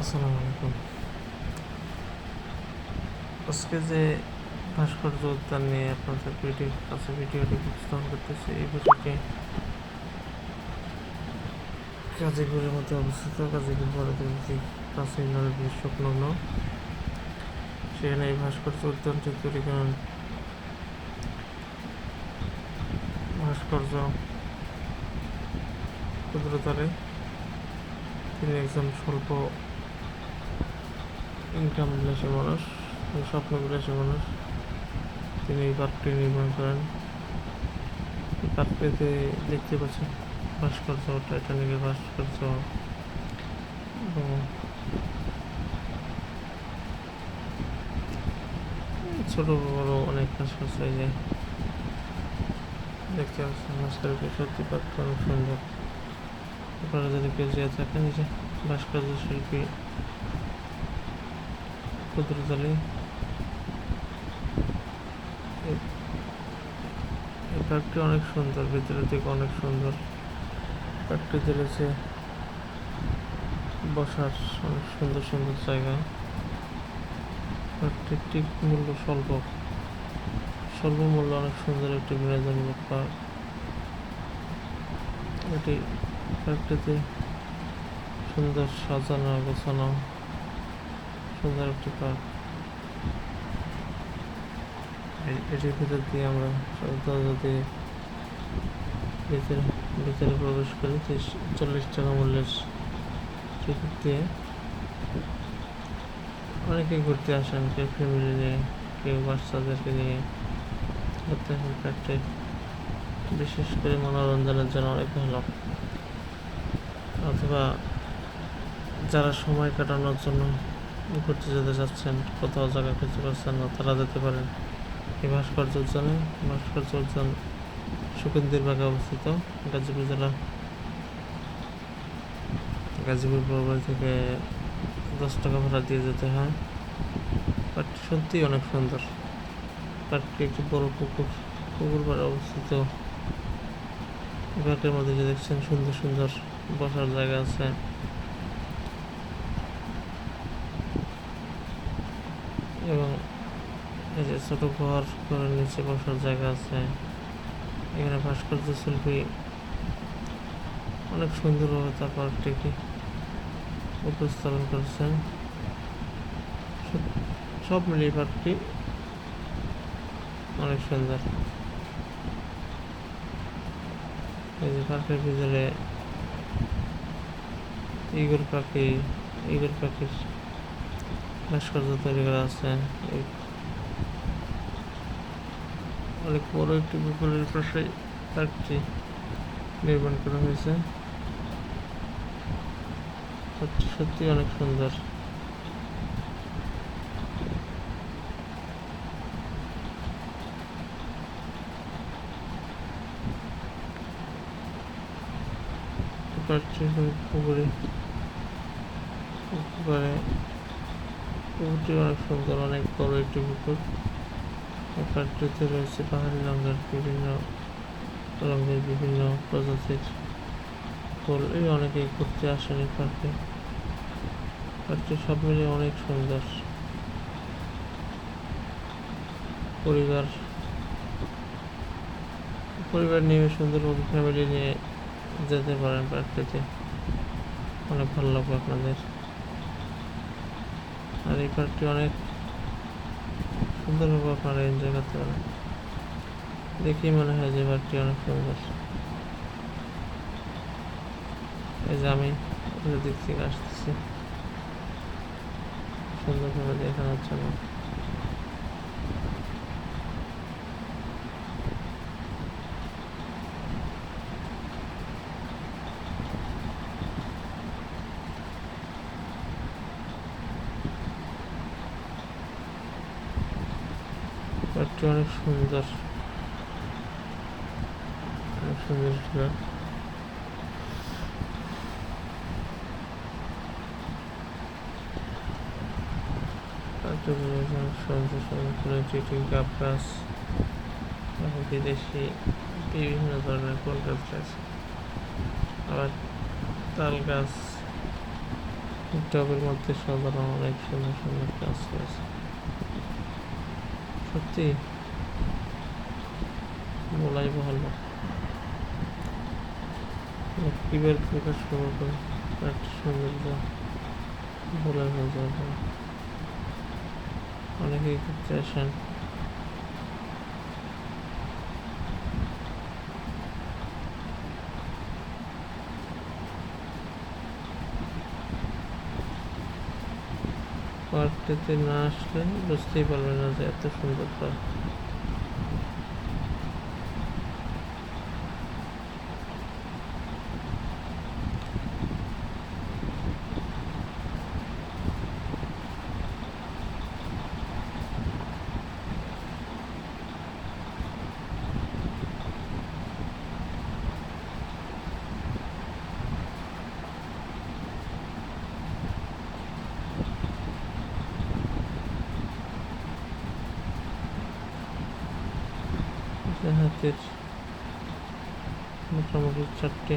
আসসালামু আলাইকুম। আজকে যে ভাস্কর্য উদ্যান নিয়ে আপনাদের ভিডিওটি উপস্থাপন করতেছি, এই ভিডিওটি গাজীপুরের মধ্যে অবস্থিত। গাজীপুর বড়দিঘি প্রাচীন নদীর সংলগ্ন সেখানে এই ভাস্কর্য উদ্যানটি তৈরি করেন ভাস্কর্য ক্ষুদ্রতারে। তিনি একজন স্বল্প ইনকাম বিলাসী মানুষ, স্বপ্ন বিলাসী মানুষ। তিনি এই পার্কটি নির্মাণ করেন। এই পার্কটিতে দেখতে পাচ্ছেন ভাস্কর্য, টাইটানিকের ভাস্কর্য এবং ছোট বড় অনেক ভাস্কর্য এই যে দেখতে পাচ্ছেন। ভাস্কর্যটি সত্যি পার্কটা অনেক সুন্দর। আপনারা যদি কেউ যেয়ে থাকেন, এই যে ভাস্কর্য শিল্পী ক্ষুদ্রতালি, এই পার্কটি অনেক সুন্দর, ভিতরের দিকে অনেক সুন্দর। পার্কটিতে রয়েছে বসার অনেক সুন্দর সুন্দর জায়গা। পার্কটির টিকিট মূল্য স্বল্প মূল্য, অনেক সুন্দর একটি বিনোদনমূলক পার্ক। এটি পার্কটিতে সুন্দর সাজানো গোছানো সুন্দর একটি পার্ক। এটির ভিতর দিয়ে আমরা যদি ভিতরে প্রবেশ করি, 40 টাকা মূল্যের টিকিট দিয়ে অনেকে ঘুরতে আসেন, কেউ ফ্যামিলি নিয়ে, কেউ বাচ্চাদেরকে নিয়ে ঘুরতে আসেন। পার্কটি বিশেষ করে মনোরঞ্জনের জন্য অনেক ভালো। অথবা যারা সময় কাটানোর জন্য ঘুরতে যেতে চাচ্ছেন, কোথাও জায়গা খুঁজতে পারছেন না, তারা যেতে পারেন এই ভাস্কর্য উদ্যানে। ভাস্কর্য উদ্যান সুকেন্দ্রবাগে অবস্থিত, গাজীপুর জেলা, গাজীপুর বড়বাড়ি থেকে 10 টাকা ভাড়া দিয়ে যেতে হয়। পার্কটি সত্যি অনেক সুন্দর। পার্কটি একটি বড় পুকুর পাড়ে অবস্থিত। পার্কের মধ্যে যে দেখছেন সুন্দর সুন্দর বসার জায়গা আছে, এবং এই যে ছোট ঘরের নিচে বসার জায়গা আছে। এখানে ভাস্কর্য শিল্পী অনেক সুন্দরভাবে তার পার্কটিকে উপস্থাপন করেছেন। সব মিলিয়ে পার্কটি অনেক সুন্দর। এই যে পার্কের ভিতরে ইগল পাখির ভাস্কর্য তৈরি করা আছে। অনেক বড় একটি পুকুরের পাশে পার্কটি নির্মাণ করা হয়েছে। সত্যি অনেক সুন্দর। পুকুরটি অনেক সুন্দর, অনেক বড় একটি পুকুর। পার্কটিতে রয়েছে পাহাড়ি বিভিন্ন প্রজাতির ফুল। এই অনেকেই ঘুরতে আসেন এই পার্কে। পার্কটি সব মিলিয়ে অনেক সুন্দর। পরিবার নিয়ে সুন্দরভাবে ফ্যামিলি নিয়ে যেতে পারেন পার্কটিতে, অনেক ভালো লাগবে আপনাদের। আর এই পার্কটি অনেক সুন্দরভাবে আপনারা এনজয় করতে পারেন। দেখেই মনে হয় যে পার্কটি অনেক সুন্দর। এই যে আমি দিক থেকে আসতেছি সুন্দরভাবে দেখানোর জন্য। পার্কটি অনেক সুন্দর, অনেক সুন্দর ছিল। গাছ গাছ বিদেশি বিভিন্ন ধরনের ফুল গাছ আছে, আবার তাল গাছ, টবের মধ্যে সাজানো অনেক সুন্দর সুন্দর গাছ রয়েছে। সত্যি বলাই ভালো কিভাবে প্রকাশ করবো একটা সৌন্দর্য বলে বোঝা যায়। অনেকেই ঘুরতে আসেন। পার্কটিতে না আসলে বুঝতেই পারবে না যে এত সুন্দর পার্ক। হাতের মোটামুটি 4টে,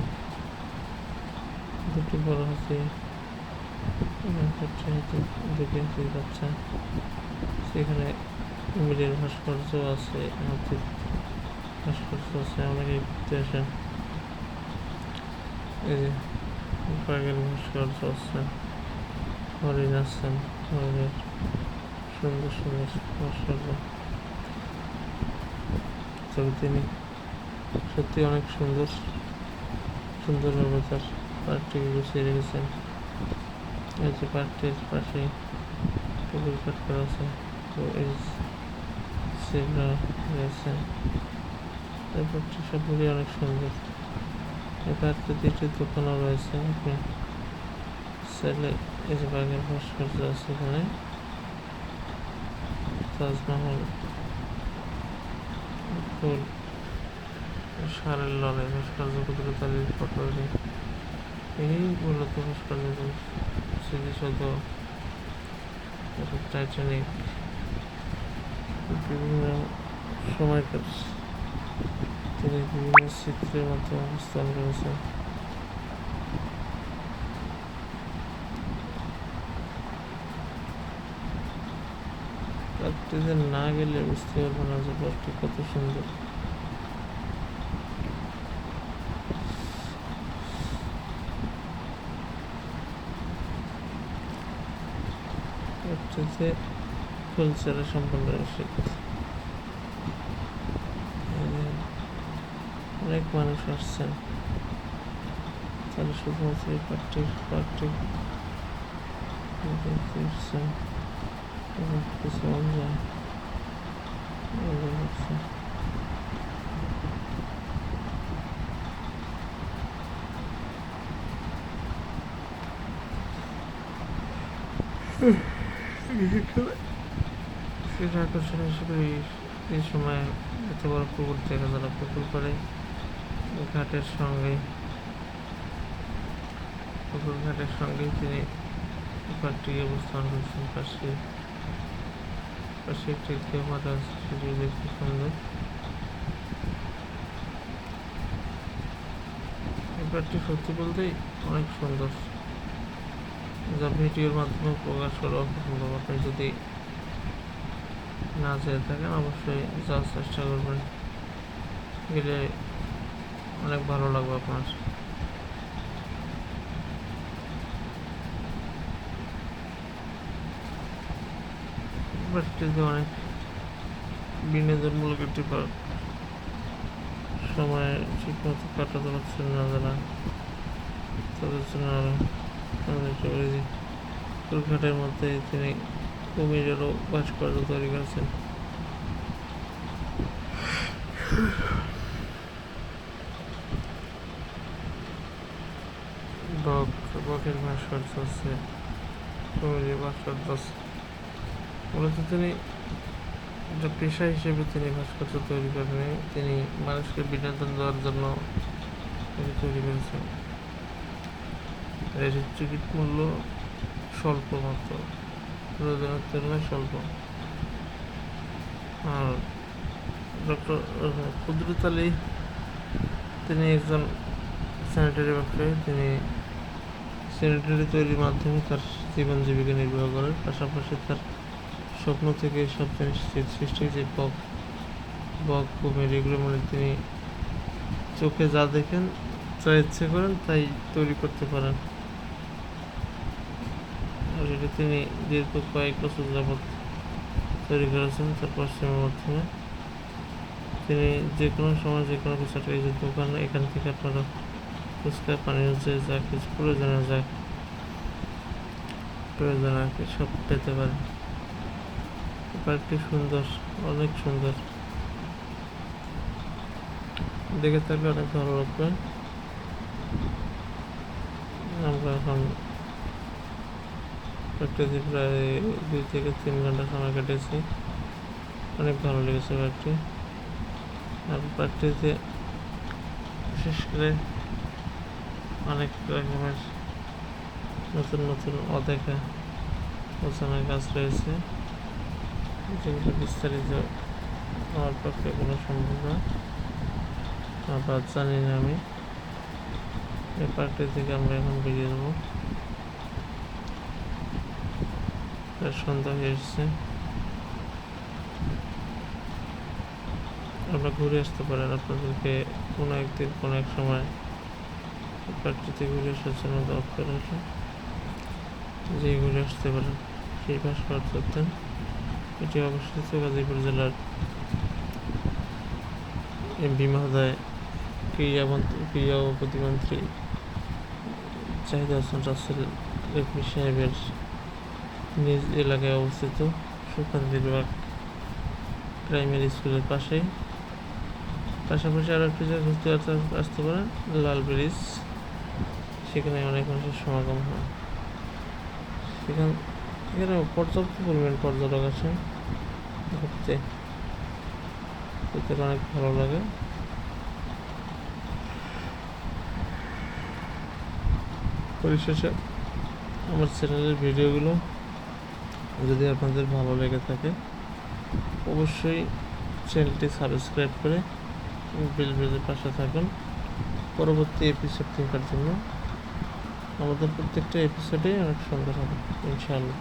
2টি বড় হাতি, 4টে হাতি, 2টি হাতির বাচ্চা। সেখানে কুমিরের ভাস্কর্য আছে, হাতির ভাস্কর্য আছে। অনেকেই ঘুরতে আসেন। এই যে বাঘের ভাস্কর্য আছে, হরিণ আছেন, হরিণের সুন্দর সুন্দর ভাস্কর্য। তবে তিনি সত্যি অনেক সুন্দরভাবে তার পার্কটিকে গুছিয়ে রেখেছেন। এই যে পার্কটির পাশে পুকুর কাট করা আছে, তো এই সেগুলো রয়েছে। এই পার্কটি সবগুলি অনেক সুন্দর। এই পার্কটিতে একটি দোকানও রয়েছে। আপনি চাইলে এই যে বাঘের ভাস্কর্য আছে এখানে, তাজমহল, ফুল, ষাঁড়ের লড়াই ভাস্কর্য, কুদরতালির পটোয়ারি, এই মূলত ভাস্কর্য। স্মৃতিসৌধ, টাইটানিক, বিভিন্ন সময়কার তিনি বিভিন্ন চিত্রের মাধ্যমে অবস্থান করেছেন। পার্কটিতে না গেলে বুঝতে পারবো না যে পার্কটি কত সুন্দর। পার্কটিতে ফুলচারা সম্পন্ন রসিক, অনেক মানুষ আসছেন। তাহলে শুধুমাত্র এই পার্কটি দেখতে এসছেন এবং কিছু এনজয় করছে। সেটা আকর্ষণ হিসেবে এই সময় এত বড় পুকুর দেখা যায়। পুকুর পাড়ে ঘাটের সঙ্গেই তিনি পার্কটিকে অবস্থান করছেন। পাশে একটি দেওয়াল আছে, সেটি দেখতে সুন্দর। এই পার্কটি সত্যি বলতেই অনেক সুন্দর, যা ভিডিওর মাধ্যমে প্রকাশ করা অসম্ভব। আপনি যদি না যেয়ে থাকেন অবশ্যই যাওয়ার চেষ্টা করবেন, গেলে অনেক ভালো লাগবে আপনার। পার্কটিতে অনেক বিনোদনমূলক একটি পার্ক। সময় ঠিক মতো কাটাতে পারছেন না যারা, তাদের জন্য আরো ঘাটের মধ্যে তিনি কুমিরেরও ভাস্কর্য তৈরি করেছেন। বকের ভাস্কর্য আছে, কুমিরের ভাস্কর্য আছে। মূলত তিনি একটা পেশা হিসেবে তিনি ভাস্কর্য তৈরি করেন। তিনি মানুষকে বিনোদন দেওয়ার জন্য তৈরি করেছেন। এর টিকিট মূল্য স্বল্প, মাত্র প্রয়োজনের তুলনায় স্বল্প। আর ডক্টর কুদরত আলী, তিনি একজন স্যানিটারি ব্যবসায়ী। তিনি স্যানিটারি তৈরির মাধ্যমে তার জীবন জীবিকা নির্বাহ করার পাশাপাশি তার স্বপ্ন থেকে সব জিনিস সৃষ্টি যে বক বক কুমির এগুলো মানে তিনি চোখে যা দেখেন যা ইচ্ছে করেন তাই তৈরি করতে পারেন। আর এটা তিনি দীর্ঘ কয়েক বছর যাবৎ তৈরি করেছেন তার পশ্চিমের মাধ্যমে। তিনি যে কোনো সময় যে কোনো কিছু একটা এই যে দোকান এখান থেকে আপনারা ফুচকা পানীয় যে যা কিছু প্রয়োজনীয় যা প্রয়োজন আর কি সব পেতে পারেন। পার্কটি সুন্দর, অনেক সুন্দর, দেখে থাকলে অনেক ভালো লাগবে। আমরা এখন পার্কটিতে প্রায় 2 থেকে 3 ঘন্টা সময় কেটেছি। অনেক ভালো লেগেছে পার্কটি। আর পার্কটিতে বিশেষ করে অনেক রকমের নতুন নতুন অদেখা অজানা গাছ রয়েছে, যেগুলো বিস্তারিত আমার পক্ষে কোনো সম্ভব না, আবার জানি না আমি। এই পার্কটি থেকে আমরা এখন বেরিয়ে যাবো। সন্ধ্যা হয়ে এসছে, আপনারা ঘুরে আসতে পারেন। আপনাদেরকে কোনো একদিন কোনো এক সময় পার্কটিতে ঘুরে আসার জন্য দাওয়াত করা হলো, যে ঘুরে আসতে পারেন সেই ভাস্কর্য উদ্যান। এটি অবস্থিত গাজীপুর জেলার এমপি মহোদয় ক্রীড়া ও প্রতিমন্ত্রী জাহিদ হাসান রাসেল এমপি সাহেবের নিজ এলাকায় অবস্থিত সুকান্তিবাগ প্রাইমারি স্কুলের পাশাপাশি আরও একটি জায়গা ঘুরতে আসতে পারেন, লাল ব্রিজ। সেখানে অনেক মানুষের সমাগম হয়। এখানে পর্যাপ্ত পরিমাণ পর্যটক আছে ঘুরতে, অনেক ভালো লাগে। পরিশেষে আমার চ্যানেলের ভিডিওগুলো যদি আপনাদের ভালো লেগে থাকে অবশ্যই চ্যানেলটি সাবস্ক্রাইব করে বেল বাটনের পাশে থাকুন পরবর্তী এপিসোড দেখার জন্য। আমাদের প্রত্যেকটা এপিসোডে অনেক সুন্দর হবে ইনশাআল্লাহ।